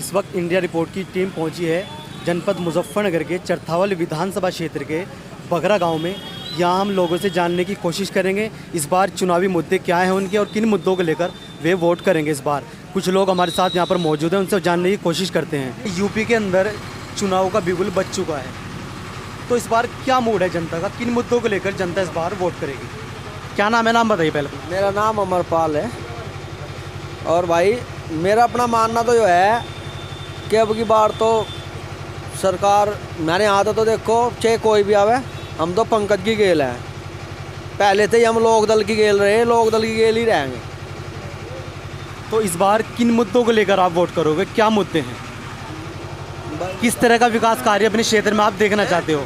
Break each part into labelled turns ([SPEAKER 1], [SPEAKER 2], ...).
[SPEAKER 1] इस वक्त India report की टीम पहुंची है जनपद मुजफ्फरनगर के चरथावल विधानसभा क्षेत्र के बघरा गांव में। यहाँ हम लोगों से जानने की कोशिश करेंगे इस बार चुनावी मुद्दे क्या हैं उनके और किन मुद्दों को लेकर वे वोट करेंगे इस बार। कुछ लोग हमारे साथ यहाँ पर मौजूद हैं, उनसे जानने की कोशिश करते हैं। यूपी के अंदर चुनाव का बिगुल बज चुका है, तो इस बार क्या मूड है जनता का, किन मुद्दों को लेकर जनता इस बार वोट करेगी? क्या नाम है? नाम बताइए पहले।
[SPEAKER 2] मेरा नाम अमरपाल है। और भाई मेरा अपना मानना तो जो है कि अब की बार तो सरकार मेरे यहाँ तो देखो चाहे कोई भी आवे, हम तो पंकज की गेल है। पहले से ही हम लोक दल की गेल रहे, लोक दल की गेल ही रहेंगे।
[SPEAKER 1] तो इस बार किन मुद्दों को लेकर आप वोट करोगे, क्या मुद्दे हैं? किस तरह का विकास कार्य अपने क्षेत्र में आप देखना चाहते हो?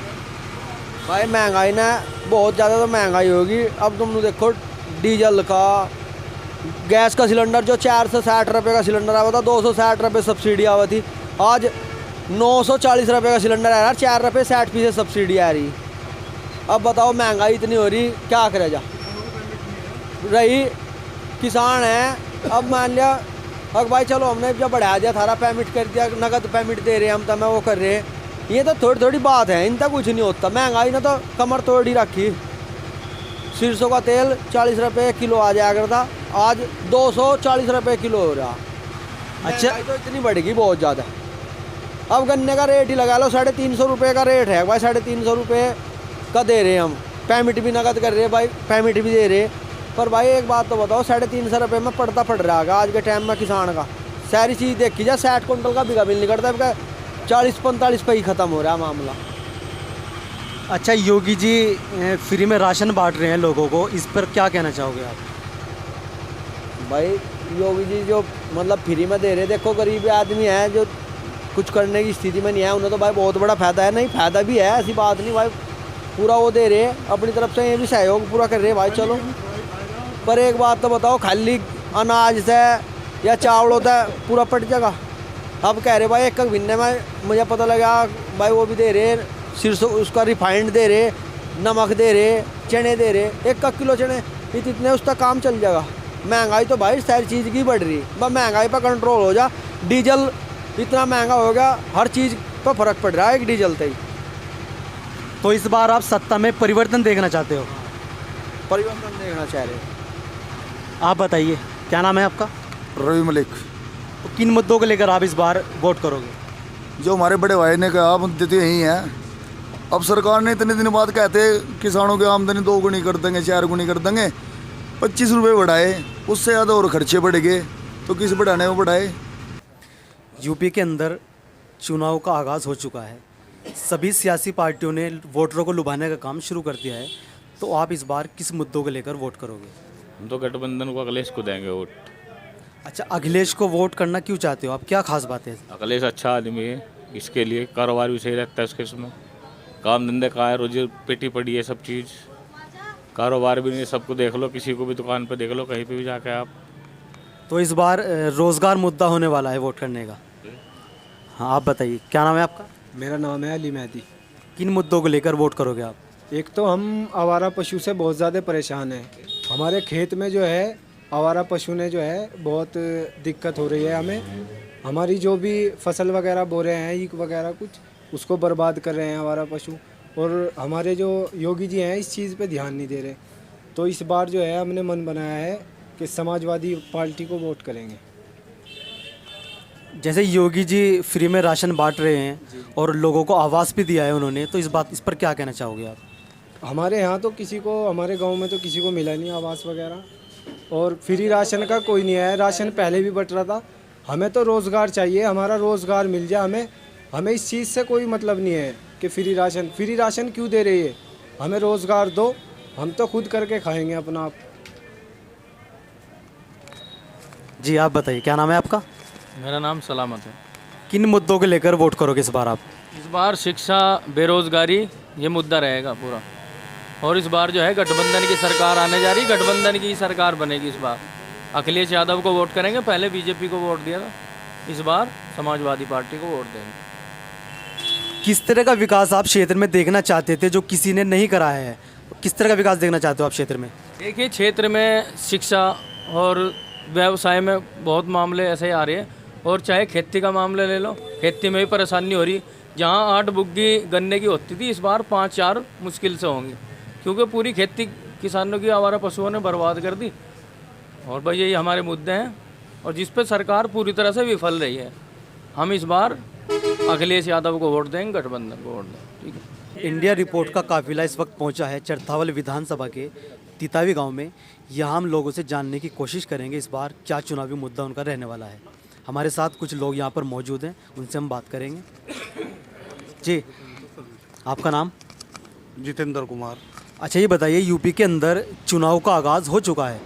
[SPEAKER 2] भाई महंगाई ना बहुत ज़्यादा तो महंगाई होगी। अब तुम देखो डीजल का, गैस का सिलेंडर जो 460 रुपये का सिलेंडर आया था, 260 रुपये सब्सिडी आ थी, आज 940 रुपये का सिलेंडर आ रहा है, 4 रुपये 60 पैसे सब्सिडी आ रही। अब बताओ महंगाई इतनी हो रही, क्या करे जा रही। किसान है, अब मान लिया अब भाई चलो हमने जब बढ़ा दिया, थारा पेमेंट कर दिया, नगद पेमेंट दे रहे हम, तो मैं वो कर रहे। ये तो थोड़ी थोड़ी बात है, इनका कुछ नहीं होता। महंगाई ने तो कमर तोड़ ही रखी। सरसों का तेल 40 रुपये किलो आ जाया करता, आज 240 रुपये किलो हो रहा। अच्छा, तो इतनी बढ़ेगी बहुत ज़्यादा। अब गन्ने का रेट ही लगा लो, 350 रुपये का रेट है भाई। 350 रुपये का दे रहे हम, पेमेंट भी नगद कर रहे भाई, पेमेंट भी दे रहे। पर भाई एक बात तो बताओ, 350 रुपये में पड़ता पड़ रहा है आज के टाइम में किसान का। सारी चीज़ देखी जाए, 60 कुंटल का बिगा बिल नहीं करता, 40-45 पे ही ख़त्म हो रहा है मामला।
[SPEAKER 1] अच्छा, योगी जी फ्री में राशन बांट रहे हैं लोगों को, इस पर क्या कहना चाहोगे आप?
[SPEAKER 2] भाई योगी जी जो मतलब फ्री में दे रहे, देखो गरीब आदमी है जो कुछ करने की स्थिति में नहीं है, उन्हें तो भाई बहुत बड़ा फ़ायदा है। नहीं फ़ायदा भी है, ऐसी बात नहीं भाई, पूरा वो दे रहे अपनी तरफ से, ये भी सहयोग पूरा कर रहे भाई। चलो, पर एक बात तो बताओ, खाली अनाज से या चावल होता है पूरा पट जाएगा। अब कह रहे भाई एक महीने में, मुझे पता लगा भाई वो भी दे रहे, सिर्फ उसका रिफाइंड दे रहे, नमक दे रहे, चने दे रहे, 1 किलो चने इतने उसका काम चल जाएगा। महंगाई तो भाई सारी चीज़ की बढ़ रही है, बस महंगाई पर कंट्रोल हो जा। डीजल इतना महंगा हो गया, हर चीज़ पर फर्क पड़ रहा है एक डीजल से ही।
[SPEAKER 1] तो इस बार आप सत्ता में परिवर्तन देखना चाहते हो?
[SPEAKER 2] परिवर्तन देखना चाह रहे हो।
[SPEAKER 1] आप बताइए, क्या नाम है आपका?
[SPEAKER 3] रवि मलिक।
[SPEAKER 1] तो किन मुद्दों को लेकर आप इस बार वोट करोगे?
[SPEAKER 3] जो हमारे बड़े भाई ने कहा मुद्दे तो यही हैं। अब सरकार ने इतने दिन बाद कहते किसानों की आमदनी 2 गुनी कर देंगे, 4 गुनी कर देंगे, 25 रुपये बढ़ाए, उससे ज़्यादा और खर्चे बढ़ गए, तो किस बढ़ाने में बढ़ाए।
[SPEAKER 1] यूपी के अंदर चुनाव का आगाज़ हो चुका है, सभी सियासी पार्टियों ने वोटरों को लुभाने का काम शुरू कर दिया है, तो आप इस बार किस मुद्दों को लेकर वोट करोगे?
[SPEAKER 4] हम तो गठबंधन को, अखिलेश को देंगे वोट।
[SPEAKER 1] अच्छा, अखिलेश को वोट करना क्यों चाहते हो आप, क्या खास बात है?
[SPEAKER 4] अखिलेश अच्छा आदमी है, इसके लिए कारोबार भी सही रहता है उसके, इसमें काम धंधे का है, रोजी पेटी पड़ी है, सब चीज़, कारोबार भी नहीं, सबको देख लो, किसी को भी दुकान पर देख लो, कहीं पर भी जाके आप।
[SPEAKER 1] तो इस बार रोज़गार मुद्दा होने वाला है वोट करने का। हाँ, आप बताइए, क्या नाम है आपका?
[SPEAKER 5] मेरा नाम है अली मेहदी।
[SPEAKER 1] किन मुद्दों को लेकर वोट करोगे आप?
[SPEAKER 5] एक तो हम आवारा पशु से बहुत ज़्यादा परेशान हैं। हमारे खेत में जो है आवारा पशु ने जो है बहुत दिक्कत हो रही है हमें। हमारी जो भी फसल वगैरह बो रहे हैं, ईख वगैरह कुछ, उसको बर्बाद कर रहे हैं आवारा पशु। और हमारे जो योगी जी हैं इस चीज़ पे ध्यान नहीं दे रहे। तो इस बार जो है हमने मन बनाया है कि समाजवादी पार्टी को वोट करेंगे।
[SPEAKER 1] जैसे योगी जी फ्री में राशन बांट रहे हैं और लोगों को आवास भी दिया है उन्होंने, तो इस पर क्या कहना चाहोगे आप?
[SPEAKER 5] हमारे यहाँ तो किसी को, हमारे गांव में तो किसी को मिला नहीं आवास वगैरह, और फ्री राशन का कोई नहीं आया। राशन पहले भी बट रहा था। हमें तो रोज़गार चाहिए, हमारा रोज़गार मिल जाए हमें इस चीज़ से कोई मतलब नहीं है कि फ्री राशन क्यों दे रही है। हमें रोज़गार दो, हम तो खुद करके खाएंगे अपना आप।
[SPEAKER 1] जी, आप बताइए, क्या नाम है आपका?
[SPEAKER 6] मेरा नाम सलामत है।
[SPEAKER 1] किन मुद्दों को लेकर वोट करोगे इस बार आप?
[SPEAKER 6] इस बार शिक्षा, बेरोज़गारी, ये मुद्दा रहेगा पूरा। और इस बार जो है गठबंधन की सरकार आने जा रही, गठबंधन की सरकार बनेगी इस बार। अखिलेश यादव को वोट करेंगे, पहले बीजेपी को वोट दिया था, इस बार समाजवादी पार्टी को वोट देंगे।
[SPEAKER 1] किस तरह का विकास आप क्षेत्र में देखना चाहते थे जो किसी ने नहीं कराया है? किस तरह का विकास देखना चाहते हो आप क्षेत्र में?
[SPEAKER 6] देखिए, क्षेत्र में शिक्षा और व्यवसाय में बहुत मामले ऐसे आ रहे हैं, और चाहे खेती का मामला ले लो, खेती में भी परेशानी हो रही। जहाँ 8 बुग्गी गन्ने की होती थी, इस बार 5-4 मुश्किल से होंगी, क्योंकि पूरी खेती किसानों की आवारा पशुओं ने बर्बाद कर दी। और भाई यही हमारे मुद्दे हैं, और जिस पे सरकार पूरी तरह से विफल रही है। हम इस बार अखिलेश यादव को वोट देंगे, गठबंधन को वोट देंगे। ठीक है।
[SPEAKER 1] इंडिया रिपोर्ट का काफिला इस वक्त पहुंचा है चरथावल विधानसभा के तितावी गांव में। यहाँ हम लोगों से जानने की कोशिश करेंगे इस बार क्या चुनावी मुद्दा उनका रहने वाला है। हमारे साथ कुछ लोग यहाँ पर मौजूद हैं, उनसे हम बात करेंगे। जी, आपका नाम?
[SPEAKER 7] जितेंद्र कुमार।
[SPEAKER 1] अच्छा, ये बताइए, यूपी के अंदर चुनाव का आगाज़ हो चुका है,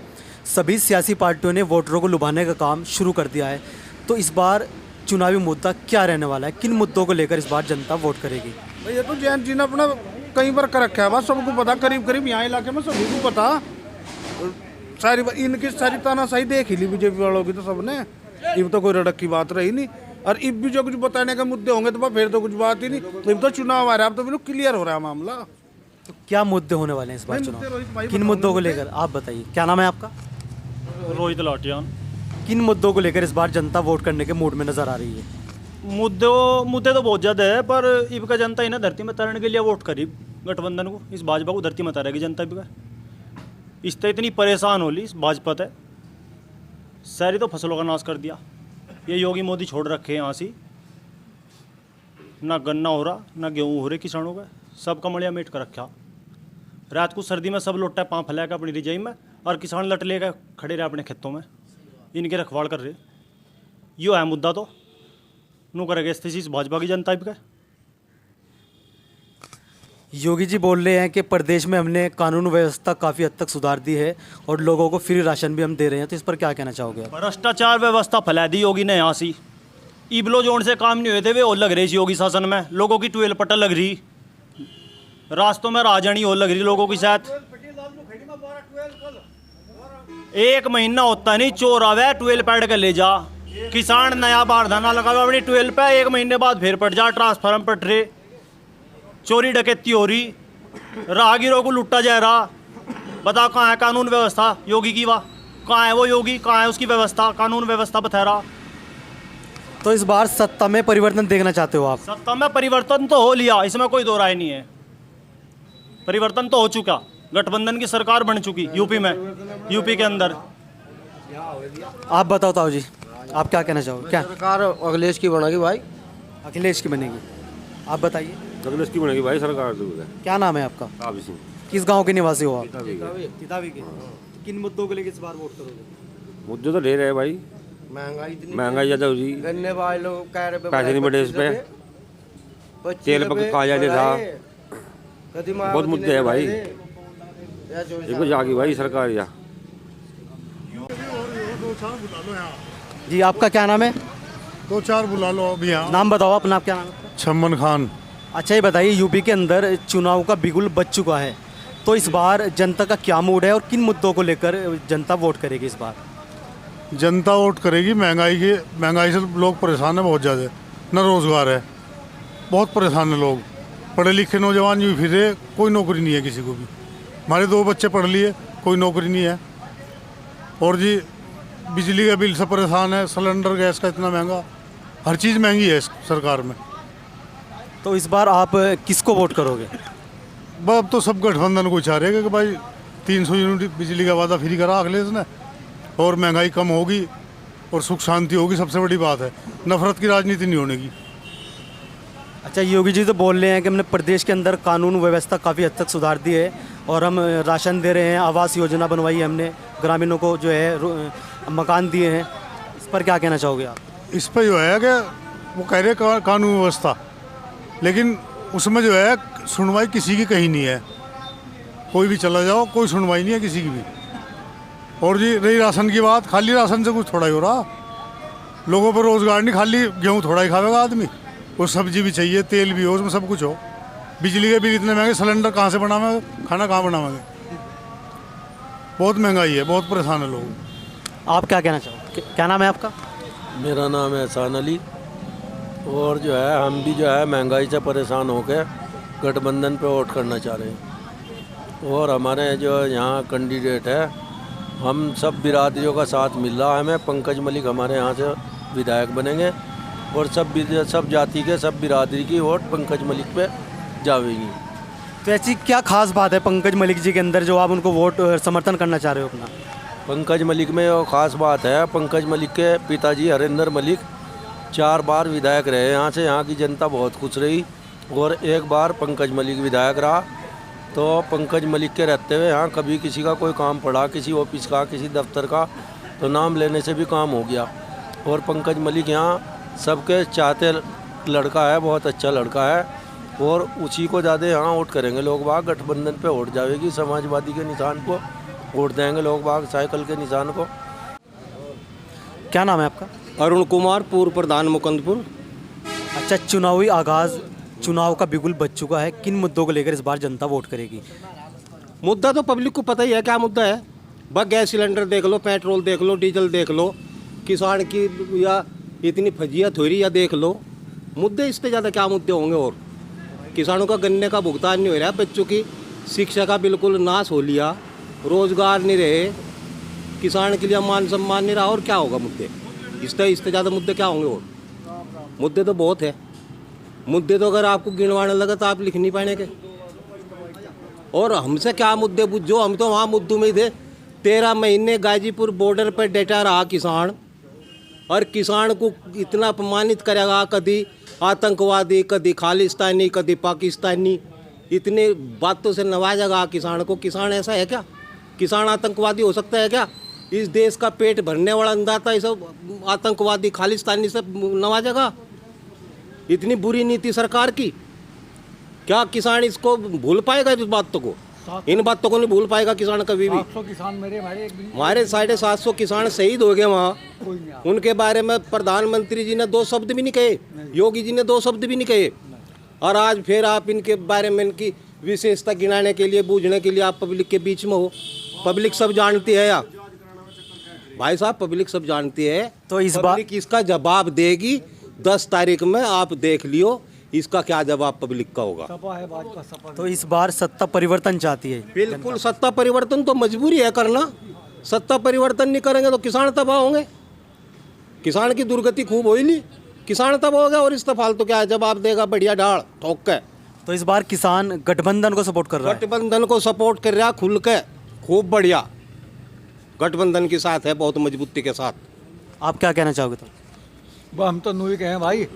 [SPEAKER 1] सभी सियासी पार्टियों ने वोटरों को लुभाने का काम शुरू कर दिया है, तो इस बार चुनावी मुद्दा क्या रहने वाला है? किन मुद्दों को लेकर इस बार जनता वोट करेगी?
[SPEAKER 7] ये तो जैन जी ने अपना कई बार कर रखा है, बस सबको पता, करीब करीब यहाँ इलाके में सभी को पता। सारी इनकी सारी तानाशाही देख ही ली बीजेपी वालों की तो सबने। इब तो कोई रड़क की बात रही नहीं, और इब भी जो कुछ बताने के मुद्दे होंगे तो फिर तो कुछ बात ही नहीं। इब तो चुनाव आ रहा है, अब तो बिल्कुल क्लियर हो रहा है मामला।
[SPEAKER 1] तो क्या मुद्दे होने वाले हैं इस बार चुनाव? किन मुद्दों को लेकर आप बताइए। क्या नाम है आपका?
[SPEAKER 8] रोहित लाटियान।
[SPEAKER 1] किन मुद्दों को लेकर इस बार जनता वोट करने के मूड में नजर आ रही है?
[SPEAKER 8] मुद्दे तो बहुत ज़्यादा है, पर इब का जनता इन्हें धरती में तैरने के लिए वोट करी गठबंधन को। इस भाजपा को धरती में तैरेगी जनता इब का। इससे इतनी परेशान हो ली इस भाजपा है, सारी तो फसलों का नाश कर दिया। ये योगी मोदी छोड़ रखे हैं यहाँ से, ना गन्ना हो रहा ना गेहूँ हो रहे किसानों का, सब कमड़िया मेट कर रखा। रात को सर्दी में सब लोटा पाँव फैला कर अपनी रिजाई में, और किसान लट लेकर खड़े रहे अपने खेतों में, इनके रखवाड़ कर रहे। यो है मुद्दा तो नू करेगा इस भाजपा की जनता का।
[SPEAKER 1] योगी जी बोल रहे हैं कि प्रदेश में हमने कानून व्यवस्था काफ़ी हद तक सुधार दी है और लोगों को फ्री राशन भी हम दे रहे हैं, तो इस पर क्या कहना चाहोगे आप?
[SPEAKER 8] भ्रष्टाचार व्यवस्था फैला दी योगी ने यहाँ से। इबलो जोन से काम नहीं हुए थे वे और लग रहे योगी शासन में। लोगों की ट्वेल पटल लग रही, रास्तों में राजनी और लग रही लोगों की साथ। 1 महीना होता नहीं, चोर आवे ट्वेल पैड कर ले जा। किसान नया बारदाना लगा अपनी ट्वेल पे, 1 महीने बाद फिर पट जा, ट्रांसफार्म पट रहे, चोरी डकैती हो रही, राहगीरों को लुटा जा रहा। बताओ कहाँ है कानून व्यवस्था योगी की? वाह, कहाँ है वो योगी, कहाँ है उसकी व्यवस्था, कानून व्यवस्था बथेरा।
[SPEAKER 1] तो इस बार सत्ता में परिवर्तन देखना चाहते हो आप?
[SPEAKER 8] सत्ता में परिवर्तन तो हो लिया, इसमें कोई दो राय नहीं है। परिवर्तन तो हो चुका, गठबंधन की सरकार बन चुकी यूपी में, यूपी के अंदर।
[SPEAKER 1] आप बताओ ताऊ जी, आप क्या कहना चाहोगे? क्या
[SPEAKER 2] सरकार अखिलेश की बनेगी भाई?
[SPEAKER 1] अखिलेश की बनेगी? आप बताइए।
[SPEAKER 9] अखिलेश की बनेगी भाई सरकार।
[SPEAKER 1] क्या नाम है आपका?
[SPEAKER 9] काफी सिंह।
[SPEAKER 1] किस गांव के निवासी हो आप?
[SPEAKER 9] तितावी
[SPEAKER 1] के। किन मुद्दों को लेकर इस बार वोट करोगे?
[SPEAKER 9] मुद्दे तो ढेर है भाई, महंगाई ज्यादा हो रही,
[SPEAKER 2] गन्ने वाले लोग कह रहे
[SPEAKER 9] पैसे नहीं बढ़े इस पे, तेल पर कहा जाए था, बहुत मुद्दे है भाई। एक जागी भाई सरकार या।
[SPEAKER 1] जी, आपका क्या नाम है?
[SPEAKER 7] 2-4 बुला लो अभी यहाँ।
[SPEAKER 1] नाम बताओ अपना, क्या नाम है?
[SPEAKER 7] छम्मन खान।
[SPEAKER 1] अच्छा, ये बताइए, यूपी के अंदर चुनाव का बिगुल बज चुका है, तो इस बार जनता का क्या मूड है और किन मुद्दों को लेकर जनता वोट करेगी इस बार?
[SPEAKER 7] जनता वोट करेगी महंगाई से लोग परेशान है बहुत ज़्यादा, न रोज़गार है, बहुत परेशान है लोग। पढ़े लिखे नौजवान भी फिर रहे, कोई नौकरी नहीं है किसी को भी। हमारे 2 बच्चे पढ़ लिए, कोई नौकरी नहीं है। और जी बिजली का बिल से परेशान है, सिलेंडर गैस का इतना महंगा, हर चीज़ महंगी है इस सरकार में।
[SPEAKER 1] तो इस बार आप किसको वोट करोगे?
[SPEAKER 7] अब तो सब गठबंधन को चाह रहे हैं कि भाई 300 यूनिट बिजली का वादा फ्री करा अखिलेश ने, और महंगाई कम होगी और सुख शांति होगी, सबसे बड़ी बात है। नफरत की राजनीति नहीं होने की।
[SPEAKER 1] अच्छा, योगी जी तो बोल रहे हैं कि हमने प्रदेश के अंदर कानून व्यवस्था काफ़ी हद तक सुधार दी है और हम राशन दे रहे हैं, आवास योजना बनवाई है हमने, ग्रामीणों को जो है मकान दिए हैं। इस पर क्या कहना चाहोगे आप?
[SPEAKER 7] इस पर जो है कि वो कह रहे कानून व्यवस्था, लेकिन उसमें जो है सुनवाई किसी की कहीं नहीं है। कोई भी चला जाओ, कोई सुनवाई नहीं है किसी की भी। और जी रही राशन की बात, खाली राशन से कुछ थोड़ा ही हो रहा। लोगों पर रोज़गार नहीं, खाली गेहूँ थोड़ा ही खाएगा आदमी, वो सब्जी भी चाहिए, तेल भी हो, उसमें सब कुछ हो। बिजली के बिल इतने महंगे, सिलेंडर कहाँ से बनावे, खाना कहाँ बनावेंगे? बहुत महंगाई है, बहुत परेशान है लोग।
[SPEAKER 1] आप क्या कहना चाहोगे? क्या नाम है आपका?
[SPEAKER 10] मेरा नाम है एहसान अली। और जो है हम भी जो है महंगाई से परेशान होकर गठबंधन पे वोट करना चाह रहे हैं। और हमारे जो यहाँ कैंडिडेट है, हम सब बिरादरियों का साथ मिल रहा है हमें। पंकज मलिक हमारे यहाँ से विधायक बनेंगे और सब जाति के सब बिरादरी की वोट पंकज मलिक पे जाएगी।
[SPEAKER 1] तो ऐसी क्या खास बात है पंकज मलिक जी के अंदर जो आप उनको वोट समर्थन करना चाह रहे हो अपना?
[SPEAKER 10] पंकज मलिक में वो खास बात है, पंकज मलिक के पिताजी हरिंदर मलिक 4 बार विधायक रहे यहाँ से। यहाँ की जनता बहुत खुश रही और एक बार पंकज मलिक विधायक रहा। तो पंकज मलिक के रहते हुए यहाँ कभी किसी का कोई काम पड़ा, किसी ऑफिस का, किसी दफ्तर का, तो नाम लेने से भी काम हो गया। और पंकज मलिक यहाँ सबके चाहते लड़का है, बहुत अच्छा लड़का है और उसी को ज़्यादा यहाँ वोट करेंगे लोग बाग। गठबंधन पे वोट जाएगी, समाजवादी के निशान को वोट देंगे लोग बाग, साइकिल के निशान को।
[SPEAKER 1] क्या नाम है आपका?
[SPEAKER 2] अरुण कुमार, पूर्व प्रधान मुकुंदपुर।
[SPEAKER 1] अच्छा, चुनावी आगाज़, चुनाव का बिगुल बज चुका है, किन मुद्दों को लेकर इस बार जनता वोट करेगी?
[SPEAKER 11] मुद्दा तो पब्लिक को पता ही है क्या मुद्दा है। बस गैस सिलेंडर देख लो, पेट्रोल देख लो, डीजल देख लो, किसान की या इतनी फजीयत हो रही या देख लो। मुद्दे इससे ज़्यादा क्या मुद्दे होंगे? और किसानों का गन्ने का भुगतान नहीं हो रहा, बच्चों की शिक्षा का बिल्कुल नाश हो लिया, रोजगार नहीं रहे, किसान के लिए मान सम्मान नहीं रहा, और क्या होगा मुद्दे? इससे ज़्यादा मुद्दे क्या होंगे? और मुद्दे तो बहुत है। मुद्दे तो अगर आपको गिनवाने लगा तो आप लिख नहीं पाएंगे। और हमसे क्या मुद्दे पूछो, हम तो वहाँ मुद्दों में ही थे। 13 महीने गाजीपुर बॉर्डर पर डटा रहा किसान, और किसान को इतना अपमानित करेगा, कभी आतंकवादी, कभी खालिस्तानी, कभी पाकिस्तानी, इतने बातों से नवाजेगा किसान को। किसान ऐसा है क्या? किसान आतंकवादी हो सकता है क्या? इस देश का पेट भरने वाला अंदाता ये सब आतंकवादी, खालिस्तानी सब नवाजेगा? इतनी बुरी नीति सरकार की, क्या किसान इसको भूल पाएगा? इस बातों को, इन बातों को नहीं भूल पाएगा किसान कभी भी।
[SPEAKER 2] 700 किसान
[SPEAKER 11] हमारे 750 किसान शहीद हो गए वहाँ। उनके बारे में प्रधानमंत्री जी ने 2 शब्द भी नहीं कहे, योगी जी ने 2 शब्द भी नहीं कहे। और आज फिर आप इनके बारे में, इनकी विशेषता गिनाने के लिए, बूझने के लिए आप पब्लिक के बीच में हो। पब्लिक सब जानती है या भाई साहब, पब्लिक सब जानती है।
[SPEAKER 1] तो इस बार
[SPEAKER 11] इसका जवाब देगी 10 तारीख में, आप देख लियो इसका क्या जवाब पब्लिक का होगा।
[SPEAKER 1] तो इस बार सत्ता परिवर्तन चाहती है?
[SPEAKER 11] बिल्कुल, सत्ता परिवर्तन तो मजबूरी है करना। सत्ता परिवर्तन नहीं करेंगे तो किसान तबाह होंगे। किसान की दुर्गति खूब हुई ली, किसान तबाह हो गया। और इस फालतू क्या है, जवाब देगा बढ़िया ढाल ठोक के।
[SPEAKER 1] तो इस बार किसान गठबंधन को सपोर्ट कर रहा है?
[SPEAKER 11] गठबंधन को सपोर्ट कर रहा, खुल के, खूब बढ़िया गठबंधन के साथ है, बहुत मजबूती के साथ।
[SPEAKER 1] आप क्या कहना चाहोगे? तो
[SPEAKER 2] हम तो नूही कहें भाई,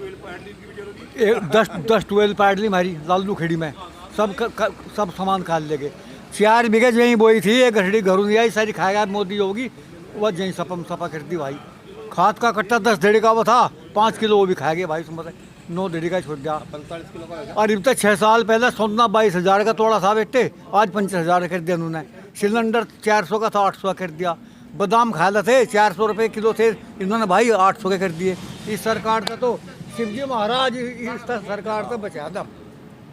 [SPEAKER 2] 10-12 पैड ली हमारी लालू खेड़ी में, सब सामान खा लेंगे। 4 बीघे जहीं बोई थी, एक गठड़ी घरों नहीं आई, सारी खाएगा मोदी होगी, वह जहीं सपा कर दी भाई। खाद का कट्टा 10 डेढ़ का वो था, 5 किलो वो भी खाएंगे भाई, समझ 9 डेढ़ का छोड़ दिया। 45 किलो का। और अब तक 6 साल पहले सोना 22,000 का तोड़ा था बेटे, आज 50,000 कर दिया उन्होंने। सिलेंडर 400 का था, 800 कर दिया। बादाम खा लेते थे, 400 रुपये किलो थे, इन्होंने भाई 800 के कर दिए। इस सरकार का तो शिवजी महाराज, इस सरकार तो बचा था,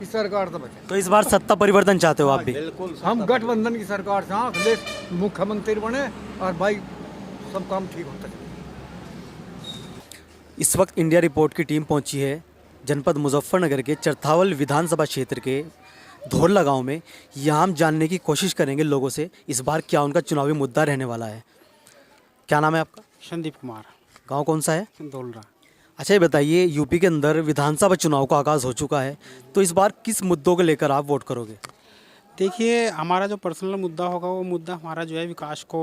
[SPEAKER 2] इस सरकार तो बचा।
[SPEAKER 1] तो इस बार सत्ता परिवर्तन चाहते हो आप भी?
[SPEAKER 2] हम गठबंधन की सरकार से अखिलेश मुख्यमंत्री बने और भाई सब काम ठीक होता है।
[SPEAKER 1] इस वक्त इंडिया रिपोर्ट की टीम पहुंची है जनपद मुजफ्फरनगर के चरथावल विधानसभा क्षेत्र के धोरला गांव में। यहाँ हम जानने की कोशिश करेंगे लोगों से इस बार क्या उनका चुनावी मुद्दा रहने वाला है। क्या नाम है आपका?
[SPEAKER 12] संदीप कुमार।
[SPEAKER 1] गांव कौन सा है?
[SPEAKER 12] धोलरा।
[SPEAKER 1] अच्छा, ये बताइए, यूपी के अंदर विधानसभा चुनाव का आगाज़ हो चुका है, तो इस बार किस मुद्दों को लेकर आप वोट करोगे?
[SPEAKER 12] देखिए, हमारा जो पर्सनल मुद्दा होगा वो मुद्दा हमारा जो है विकास को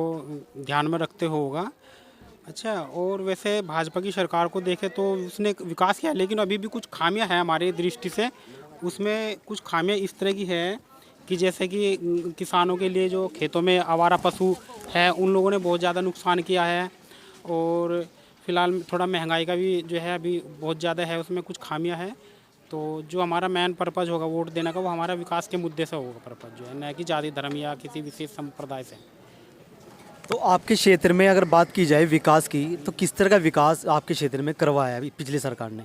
[SPEAKER 12] ध्यान में रखते हुए होगा। अच्छा, और वैसे भाजपा की सरकार को देखें तो उसने विकास किया, लेकिन अभी भी कुछ खामियां हैं हमारी दृष्टि से। उसमें कुछ खामियां इस तरह की है कि जैसे कि किसानों के लिए जो खेतों में आवारा पशु है, उन लोगों ने बहुत ज़्यादा नुकसान किया है। और फिलहाल थोड़ा महंगाई का भी जो है अभी बहुत ज़्यादा है, उसमें कुछ खामियां हैं। तो जो हमारा मेन पर्पज़ होगा वोट देने का, वो हमारा विकास के मुद्दे से होगा पर्पज़ जो है, न कि जाति धर्म या किसी विशेष संप्रदाय से।
[SPEAKER 1] तो आपके क्षेत्र में अगर बात की जाए विकास की, तो किस तरह का विकास आपके क्षेत्र में करवाया है पिछली सरकार ने?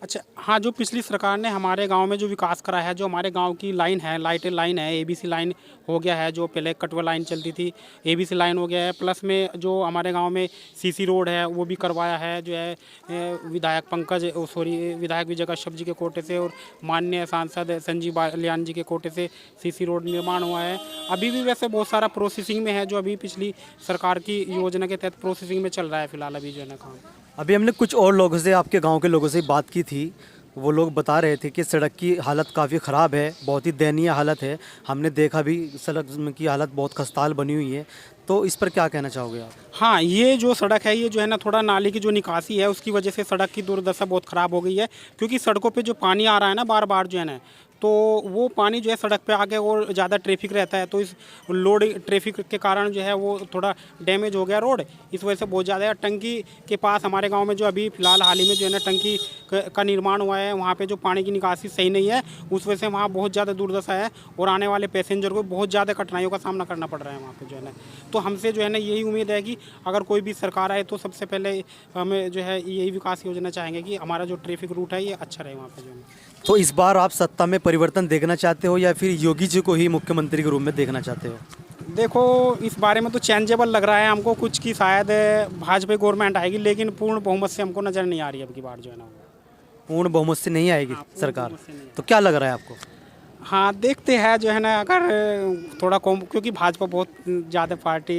[SPEAKER 12] अच्छा, हाँ, जो पिछली सरकार ने हमारे गांव में जो विकास करा है, जो हमारे गांव की लाइन है, लाइटें लाइन है, एबीसी लाइन हो गया है, जो पहले कटवा लाइन चलती थी, एबीसी लाइन हो गया है, प्लस में जो हमारे गांव में सीसी रोड है वो भी करवाया है, जो है विधायक विजय कश्यप जी के कोटे से और माननीय सांसद संजीव बालियान जी के कोटे से सीसी रोड निर्माण हुआ है। अभी भी वैसे बहुत सारा प्रोसेसिंग में है, जो अभी पिछली सरकार की योजना के तहत प्रोसेसिंग में चल रहा है फिलहाल अभी जो है ना काम।
[SPEAKER 1] अभी हमने कुछ और लोगों से, आपके गांव के लोगों से बात की थी। वो लोग बता रहे थे कि सड़क की हालत काफ़ी ख़राब है, बहुत ही दयनीय हालत है। हमने देखा भी सड़क की हालत बहुत खस्ताल बनी हुई है। तो इस पर क्या कहना चाहोगे आप?
[SPEAKER 12] हाँ, ये जो सड़क है, ये जो है ना थोड़ा नाली की जो निकासी है उसकी वजह से सड़क की दुर्दशा बहुत ख़राब हो गई है, क्योंकि सड़कों पे जो पानी आ रहा है ना बार बार जो है ना, तो वो पानी जो है सड़क पे आके और ज़्यादा ट्रैफिक रहता है, तो इस लोड ट्रैफिक के कारण जो है वो थोड़ा डैमेज हो गया रोड, इस वजह से बहुत ज़्यादा। टंकी के पास हमारे गांव में जो अभी फ़िलहाल हाल ही में जो है ना टंकी का निर्माण हुआ है, वहाँ पे जो पानी की निकासी सही नहीं है, उस वजह से वहाँ बहुत ज़्यादा दुर्दशा है और आने वाले पैसेंजर को बहुत ज़्यादा कठिनाइयों का सामना करना पड़ रहा है वहाँ पर जो है ना। तो हमसे जो है ना यही उम्मीद है कि अगर कोई भी सरकार आए तो सबसे पहले हमें जो है यही विकास योजना चाहेंगे कि हमारा जो ट्रैफिक रूट है ये अच्छा रहे वहाँ पर जो है।
[SPEAKER 1] तो इस बार आप सत्ता में परिवर्तन देखना चाहते हो या फिर योगी जी को ही मुख्यमंत्री के रूप में देखना चाहते हो?
[SPEAKER 12] देखो, इस बारे में तो चेंजेबल लग रहा है हमको कुछ की शायद भाजपा गवर्नमेंट आएगी, लेकिन पूर्ण बहुमत से हमको नज़र नहीं आ रही अब की बार जो है ना।
[SPEAKER 1] पूर्ण बहुमत से नहीं आएगी सरकार, तो क्या लग रहा है आपको?
[SPEAKER 12] हाँ, देखते हैं जो है ना, अगर थोड़ा कम, क्योंकि भाजपा बहुत ज़्यादा पार्टी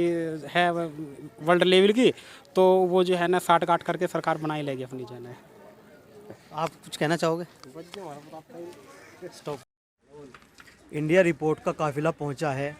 [SPEAKER 12] है वर्ल्ड लेवल की, तो वो जो है ना साठ गांठ करके सरकार बना ही लेगी अपनी जो है ना।
[SPEAKER 1] आप कुछ कहना चाहोगे? स्टॉप। इंडिया रिपोर्ट का काफिला पहुंचा है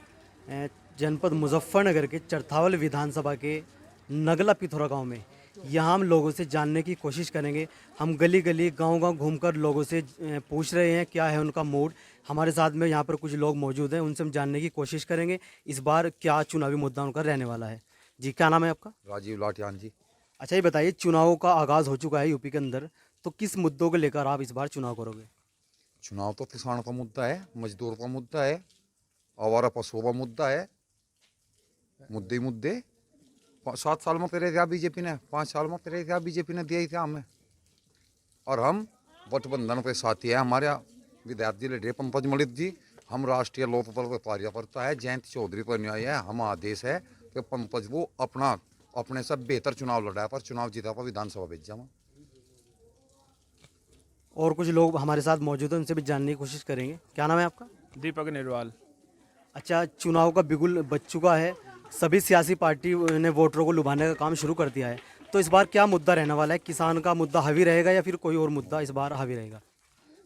[SPEAKER 1] जनपद मुजफ्फरनगर के चरथावल विधानसभा के नगला पिथौरा गांव में। यहाँ हम लोगों से जानने की कोशिश करेंगे। हम गली गली गांव-गांव घूमकर लोगों से पूछ रहे हैं क्या है उनका मूड। हमारे साथ में यहाँ पर कुछ लोग मौजूद हैं, उनसे हम जानने की कोशिश करेंगे इस बार क्या चुनावी मुद्दा उनका रहने वाला है। जी, क्या नाम है आपका?
[SPEAKER 13] राजीव लाटियान जी।
[SPEAKER 1] अच्छा, ये बताइए, चुनावों का आगाज़ हो चुका है यूपी के अंदर, तो किस मुद्दों को लेकर आप इस बार चुनाव करोगे?
[SPEAKER 13] चुनाव तो किसान का मुद्दा है, मजदूर का मुद्दा है, आवारा पशुओं का मुद्दा है। मुद्दे 7 साल में करे थे बीजेपी ने, 5 साल में करे थे बीजेपी ने दिया ही था हमें, और हम गठबंधन के साथी है। हमारे विधायक जी लड़े पंकज मलिक जी, हम राष्ट्रीय लोकतंत्र कार्यकर्ता है, जयंत चौधरी पर न्याय है। हम आदेश है कि पंकज वो अपने से बेहतर चुनाव लड़ा पर चुनाव जीता पर विधानसभा भेज जावा।
[SPEAKER 1] और कुछ लोग हमारे साथ मौजूद हैं, उनसे भी जानने की कोशिश करेंगे। क्या नाम है आपका?
[SPEAKER 14] दीपक निर्वाल।
[SPEAKER 1] अच्छा, चुनाव का बिगुल बज चुका है, सभी सियासी पार्टी ने वोटरों को लुभाने का काम शुरू कर दिया है, तो इस बार क्या मुद्दा रहने वाला है? किसान का मुद्दा हावी रहेगा या फिर कोई और मुद्दा इस बार हावी रहेगा?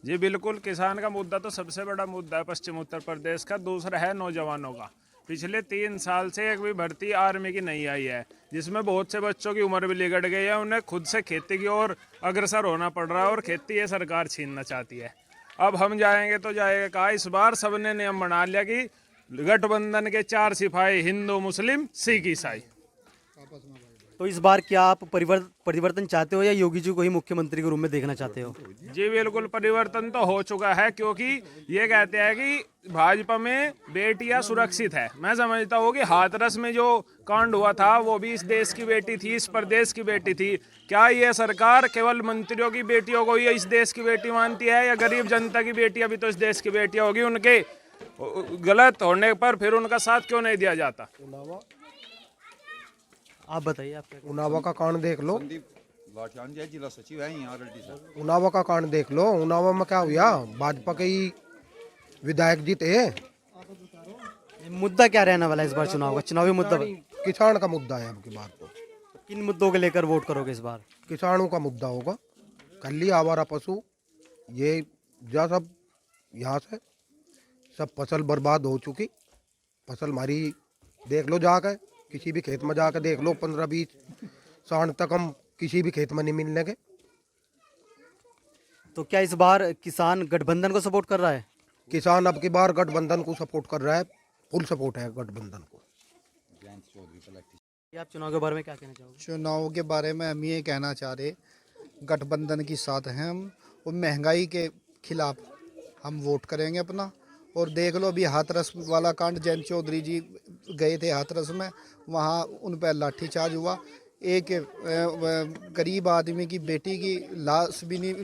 [SPEAKER 14] जी बिल्कुल, किसान का मुद्दा तो सबसे बड़ा मुद्दा है पश्चिम उत्तर प्रदेश का। दूसरा है नौजवानों का। पिछले 3 साल से एक भी भर्ती आर्मी की नहीं आई है, जिसमें बहुत से बच्चों की उम्र भी लिगड़ गई है। उन्हें खुद से खेती की ओर अग्रसर होना पड़ रहा है और खेती ये सरकार छीनना चाहती है। अब हम जाएंगे तो जाएगा कहा। इस बार सबने नियम बना लिया कि गठबंधन के 4 सिपाही, हिंदू, मुस्लिम, सिख, ईसाई।
[SPEAKER 1] तो इस बार क्या आप परिवर्तन चाहते हो या योगी जी को ही मुख्यमंत्री के रूप में देखना चाहते हो?
[SPEAKER 14] जी बिल्कुल, परिवर्तन तो हो चुका है, क्योंकि ये कहते हैं कि भाजपा में बेटियां सुरक्षित है। मैं समझता हूँ कि हाथरस में जो कांड हुआ था वो भी इस देश की बेटी थी, इस प्रदेश की बेटी थी। क्या ये सरकार केवल मंत्रियों की बेटियों को ही इस देश की बेटी मानती है, या गरीब जनता की बेटियां भी तो इस देश की बेटियां होगी? उनके गलत होने पर फिर उनका साथ क्यों नहीं दिया जाता?
[SPEAKER 1] आप बताइए। आप
[SPEAKER 15] उनावा का कांड देख लो,
[SPEAKER 13] लाटियान जी जिला सचिव है यहाँ रेड्डी साहब।
[SPEAKER 15] उनावा का कांड देख लो। उनावा में क्या हुआ? भाजपा के ही विधायक जी थे।
[SPEAKER 1] मुद्दा क्या रहने वाला है इस बार चुनाव का? चुनावी मुद्दा
[SPEAKER 15] किसान का मुद्दा है अब की बार। तो
[SPEAKER 1] किन मुद्दों को लेकर वोट करोगे इस बार?
[SPEAKER 15] किसानों का मुद्दा होगा। कल्ली आवारा पशु, ये जा सब यहाँ से सब फसल बर्बाद हो चुकी। फसल हमारी देख लो, जाकर किसी भी खेत में जाकर देख लो, 15-20 साल तक हम किसी भी खेत में नहीं मिलने के।
[SPEAKER 1] तो क्या इस बार किसान गठबंधन को सपोर्ट कर रहा है?
[SPEAKER 15] किसान अब की बार गठबंधन को सपोर्ट कर रहा है, फुल सपोर्ट है गठबंधन को।
[SPEAKER 1] आप चुनाव के बारे में क्या कहना चाहोगे?
[SPEAKER 16] चुनाव के बारे में हम ये कहना चाह रहे, गठबंधन के साथ हैं हम, और महंगाई के खिलाफ हम वोट करेंगे अपना। और देख लो अभी हाथरस वाला कांड, जयंत चौधरी जी गए थे हाथरस में, वहाँ उन पर लाठीचार्ज हुआ। एक गरीब आदमी की बेटी की लाश भी नहीं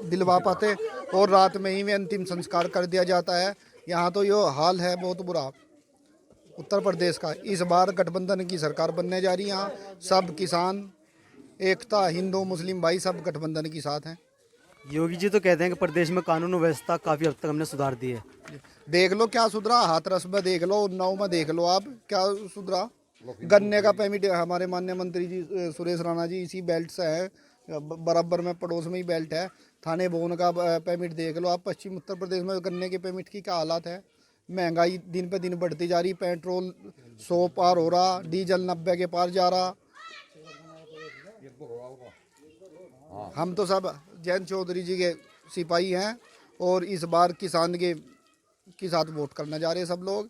[SPEAKER 16] दिलवा पाते और रात में ही में अंतिम संस्कार कर दिया जाता है। यहाँ तो ये हाल है बहुत बुरा उत्तर प्रदेश का। इस बार गठबंधन की सरकार बनने जा रही है। यहाँ सब किसान एकता, हिंदू मुस्लिम भाई सब गठबंधन के साथ हैं।
[SPEAKER 1] योगी जी तो कहते हैं कि प्रदेश में कानून व्यवस्था काफ़ी हद तक हमने सुधार दी है।
[SPEAKER 16] देख लो क्या सुधरा, हाथरस में देख लो, उन्नाव में देख लो, आप क्या सुधरा। गन्ने का पेमेंट हमारे माननीय मंत्री जी सुरेश राणा जी इसी बेल्ट से है, बराबर में पड़ोस में ही बेल्ट है। थाने भवन का पेमेंट देख लो आप। पश्चिम उत्तर प्रदेश में गन्ने के पेमेंट की क्या हालात है। महंगाई दिन पे दिन बढ़ती जा रही, पेट्रोल 100 पार हो रहा, डीजल 90 के पार जा रहा। हम तो सब जयंत चौधरी जी के सिपाही हैं और इस बार किसान के साथ वोट करने जा रहे हैं सब लोग।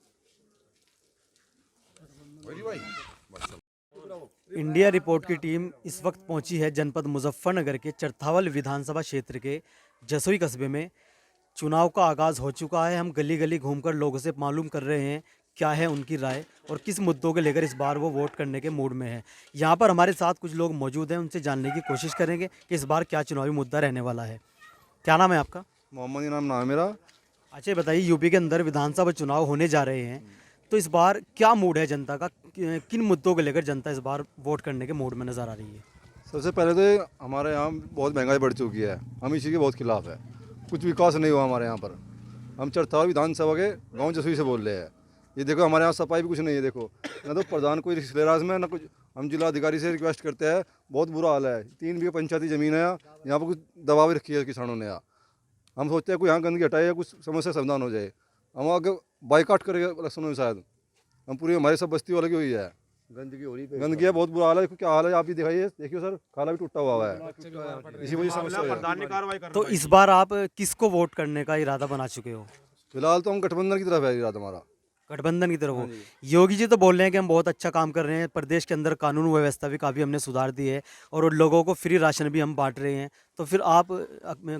[SPEAKER 1] इंडिया रिपोर्ट की टीम इस वक्त पहुंची है जनपद मुजफ्फरनगर के चरथावल विधानसभा क्षेत्र के जसोई कस्बे में। चुनाव का आगाज़ हो चुका है। हम गली गली घूमकर लोगों से मालूम कर रहे हैं क्या है उनकी राय और किस मुद्दों को लेकर इस बार वो वोट करने के मूड में है। यहाँ पर हमारे साथ कुछ लोग मौजूद हैं, उनसे जानने की कोशिश करेंगे कि इस बार क्या चुनावी मुद्दा रहने वाला है। क्या नाम है आपका?
[SPEAKER 17] मोहम्मद इनाम नाम है मेरा।
[SPEAKER 1] अच्छा ये बताइए, यूपी के अंदर विधानसभा चुनाव होने जा रहे हैं, तो इस बार क्या मूड है जनता का? किन मुद्दों को लेकर जनता इस बार वोट करने के मूड में नज़र आ रही है?
[SPEAKER 17] सबसे पहले तो हमारे यहाँ बहुत महंगाई बढ़ चुकी है, हम इसी के बहुत खिलाफ है। कुछ विकास नहीं हुआ हमारे यहाँ पर। हम चरथावल विधानसभा के गांव जसोई से बोल रहे हैं। ये देखो हमारे यहाँ सफाई भी कुछ नहीं है। देखो ना तो प्रधान कोई रिश्तेदार में ना कुछ। हम जिला अधिकारी से रिक्वेस्ट करते हैं, बहुत बुरा हाल है। 3 बीघे पंचायती ज़मीन है, यहाँ पर कुछ दबाव भी रखी है किसानों ने। हम सोचते हैं कोई यहाँ गंदगी हटाए या कुछ समस्या समाधान हो जाए। हम आगे बाइकाट करेंगे इलेक्शनों में शायद। हम पूरी हमारी सब बस्ती वाले की हुई है, गंदगी हो रही है, गंदगी है, बहुत बुरा हाल है। क्या हाल है आप भी दिखाइए, देखिए सर, खाला भी टूटा हुआ है, इसी वजह से समस्या है।
[SPEAKER 1] तो इस बार आप किसको वोट करने का इरादा बना चुके हो?
[SPEAKER 17] फिलहाल तो हम गठबंधन की तरफ है इरादा हमारा।
[SPEAKER 1] गठबंधन की तरफ हो। योगी जी तो बोल रहे हैं कि हम बहुत अच्छा काम कर रहे हैं, प्रदेश के अंदर कानून व्यवस्था भी काफ़ी हमने सुधार दी है और लोगों को फ्री राशन भी हम बांट रहे हैं। तो फिर आप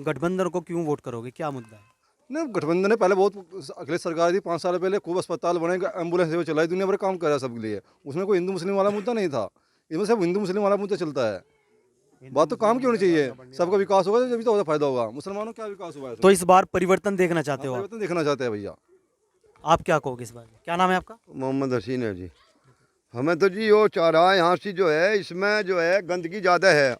[SPEAKER 1] गठबंधन को क्यों वोट करोगे? क्या मुद्दा है?
[SPEAKER 17] नहीं, गठबंधन ने पहले बहुत अखिलेश सरकार थी 5 साल पहले, खूब अस्पताल बने, एम्बुलेंस सेवा चलाई, दुनिया भर काम करा सबके लिए। उसमें कोई हिंदू मुस्लिम वाला मुद्दा नहीं था। इसमें सब हिंदू मुस्लिम वाला मुद्दा चलता है। बात तो काम क्यों नहीं चाहिए? सबका विकास होगा जब तो फायदा होगा। मुसलमानों क्या विकास हुआ है?
[SPEAKER 1] तो इस बार परिवर्तन देखना चाहते हो?
[SPEAKER 17] परिवर्तन देखना चाहते हैं भैया।
[SPEAKER 1] आप क्या कहोगे इस बार? क्या नाम है आपका?
[SPEAKER 18] मोहम्मद हसीन है जी। हमें तो जी वो चाह रहा है यहाँ से जो है, इसमें जो है गंदगी ज़्यादा है।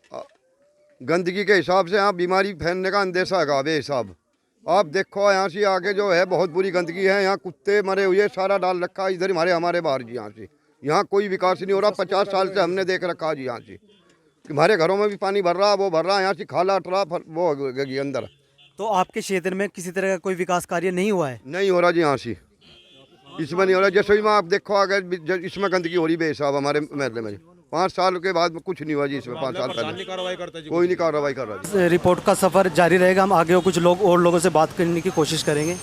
[SPEAKER 18] गंदगी के हिसाब से यहाँ बीमारी फैलने का अंदेशा है बेहिसाब। आप देखो यहाँ से आगे जो है बहुत बुरी गंदगी है। यहाँ कुत्ते मरे हुए सारा डाल रखा है इधर हमारे बाहर जी। यहाँ से यहाँ कोई विकास नहीं हो रहा। 50 साल से हमने देख रखा जी। यहाँ से हमारे घरों में भी पानी भर रहा, वो भर रहा, यहाँ से खाला अटरा वो गई अंदर।
[SPEAKER 1] तो आपके क्षेत्र में किसी तरह का कोई विकास कार्य नहीं हुआ है?
[SPEAKER 18] नहीं हो रहा जी। यहाँ से इसमें नहीं हो रहा। जैसे में आप देखो अगर इसमें गंदगी हो रही बेहिसाब हमारे महल्ले में। 5 साल के बाद कुछ नहीं हुआ जी इसमें। 5 साल पहले कोई नहीं कार्रवाई कर रहा।
[SPEAKER 1] रिपोर्ट का सफ़र जारी रहेगा। हम आगे कुछ लोग और लोगों से बात करने की कोशिश करेंगे।